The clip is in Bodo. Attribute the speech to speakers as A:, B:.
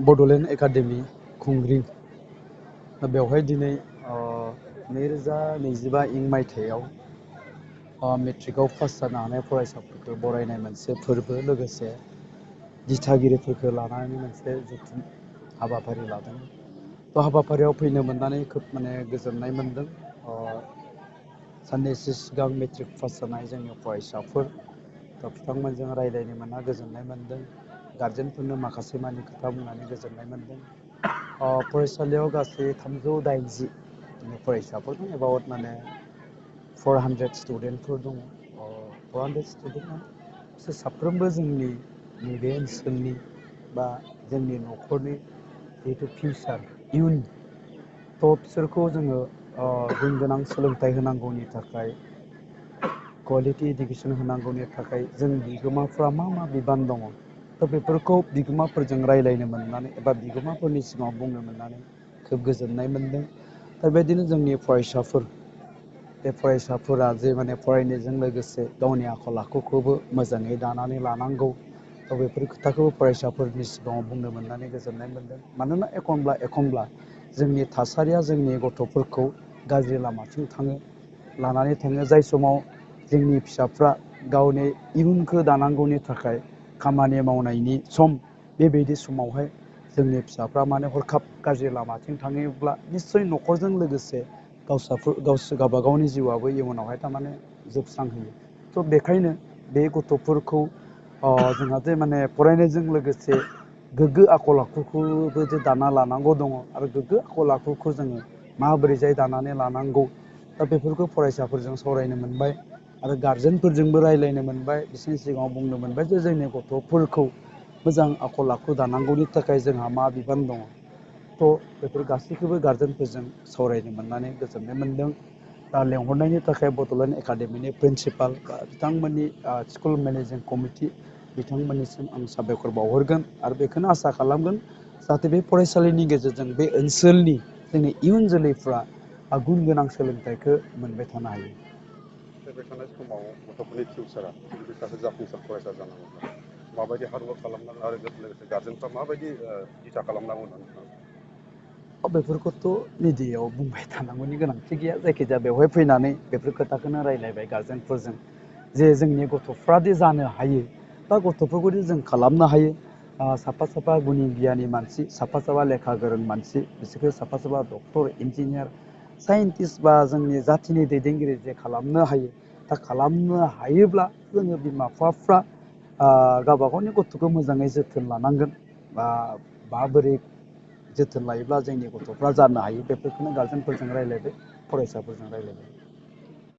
A: बड'लेण्ड एकाडेमि खुंग्रिं बेवहाय दिनै 2025 मायथाइयाव मेट्रिकआव पास जानो हानाय फरायसाफोरखौ बरायनाय मोनसे फोरबो लोगोसे दिथागिरिफोरखौ लानानै मोनसे जथुम हाबाफारि लादों। थ' हाबाफारियाव फैनो मोननानै खोब गोजोननाय मोनदों। साननैसो सिगां मेट्रिक पास जानाय जोंनि फरायसाफोर बिथांमोनजों रायज्लायनो मोनना गोजोननाय मोनदों। गारजेनफोरनो माखासे मानि खोथा बुंनानै गोजोननाय मोनदों। फरायसालियाव गासै 380 फरायसाफोर दं। एबाउट 400 स्टुडेन्टफोर दङ। 400 स्टुडेन्टआ बिसोर साफ्रोमबो जोंनि नैबे ओनसोलनि बा जोंनि न'खरनि जिहेतु फिउचार इयुन थ' बिसोरखौ जोङो गुन गोनां सोलोंथाइ होनांगौनि थाखाय कुवालिटि इडुकेसन होनांगौनि थाखाय जों बिगोमाफ्रा मा बिबान दङ थ' बेफोरखौ बिगोमाफोरजों रायज्लायनो मोननानै एबा बिगोमाफोरनि सिगाङाव बुंनो मोननानै खोब गोजोननाय मोनदों। दा बेबायदिनो जोंनि फरायसाफोर बे फरायसाफोरा जे फरायनायजों लोगोसे गावनि आखल आखुखौबो मोजाङै दानानै लानांगौ। थ' बेफोर खोथाखौ फरायसाफोरनि सिगाङाव बुंनो मोननानै गोजोननाय मोनदों। मानोना एखनब्ला जोंनि थासारिया जोंनि गथ'फोरखौ गाज्रि लामाथिं लानानै थाङो। जाय समाव जोंनि फिसाफ्रा गावनि इयुनखौ दानांगौनि थाखाय खामानि मावनायनि सम, बेबायदि समावहाय जोंनि फिसाफ्रा हरखाब गाज्रि लामाथिं थाङोब्ला निस्सय न'खरजों लोगोसे गावबा गावनि जिउआबो इयुनावहाय जोबस्रांहोयो। थ' बेखायनो बे गथ'फोरखौ जोंहा जे फरायनायजों लोगोसे गोग्गो आखल आखुखौबो जे दाना लानांगौ दङ आरो गोग्गो आखल आखुखौ जोङो माबोरैजाय दानानै लानांगौ, दा बेफोरखौ फरायसाफोरजों सावरायनो मोनबाय आरो गारजेनफोरजोंबो रायज्लायनो मोनबाय। बिसोरनि सिगाङाव बुंनो मोनबाय जे जोंनि गथ'फोरखौ मोजां आखल आखु दानांगौनि थाखाय जोंहा मा बिबान दङ। थ' बेफोर गासैखौबो गारजेनफोरजों सावरायनो मोननानै गोजोननाय मोनदों। दा लेंहरनायनि थाखाय बड'लेण्ड एकाडेमिनि प्रिन्सिपाल बा बिथांमोननि स्कुल मेनेजिं कमिटि बिथांमोननिसिम आं साबायखर बावहरगोन आरो बेखौनो आसा खालामगोन जाहाथे बे फरायसालिनि गेजेरजों बे ओनसोलनि जोंनि इयुन जोलैफ्रा गुन गोनां सोलोंथाइखौ मोनबाय थानो हायो।
B: फैबाय थानाय समाव गथ'फोरनि फिउचारा जुदि सासे जाफुंसार फरायसा जानांगौब्ला माबायदि हार्डवर्क खालामनांगोन आरो लोगोसे गार्जेनफ्रा माबायदि दिथा खालामनांगौ होननानै सानो?
A: बेफोरखौथ' मिडियायाव बुंबाय थानांगौनि गोनांथि गैया। जायखिजाया बेवहाय फैनानै बेफोर खोथाखौनो रायज्लायबाय गारजेनफोरजों जे जोंनि गथ'फ्रादि जानो हायो बा गथ'फोरखौदि जों खालामनो हायो। साफा गुनि गियानि मानसि, साफा लेखा गोरों मानसि, बिसोरखौ साफा डक्टर, इन्जिनियार, साइन्टिस्ट बा जोंनि जाथिनि दैदेनगिरि जे खालामनो हायो। दा खालामनो हायोब्ला जोङो बिमा बिफाफ्रा गावबा गावनि गथ'खौ मोजाङै जोथोन लानांगोन बा माबोरै जोथोन लायोब्ला जोंनि गथ'फ्रा जानो हायो। बेफोरखौनो गारजेनफोरजों रायज्लायबाय, फरायसाफोरजों रायज्लायबाय।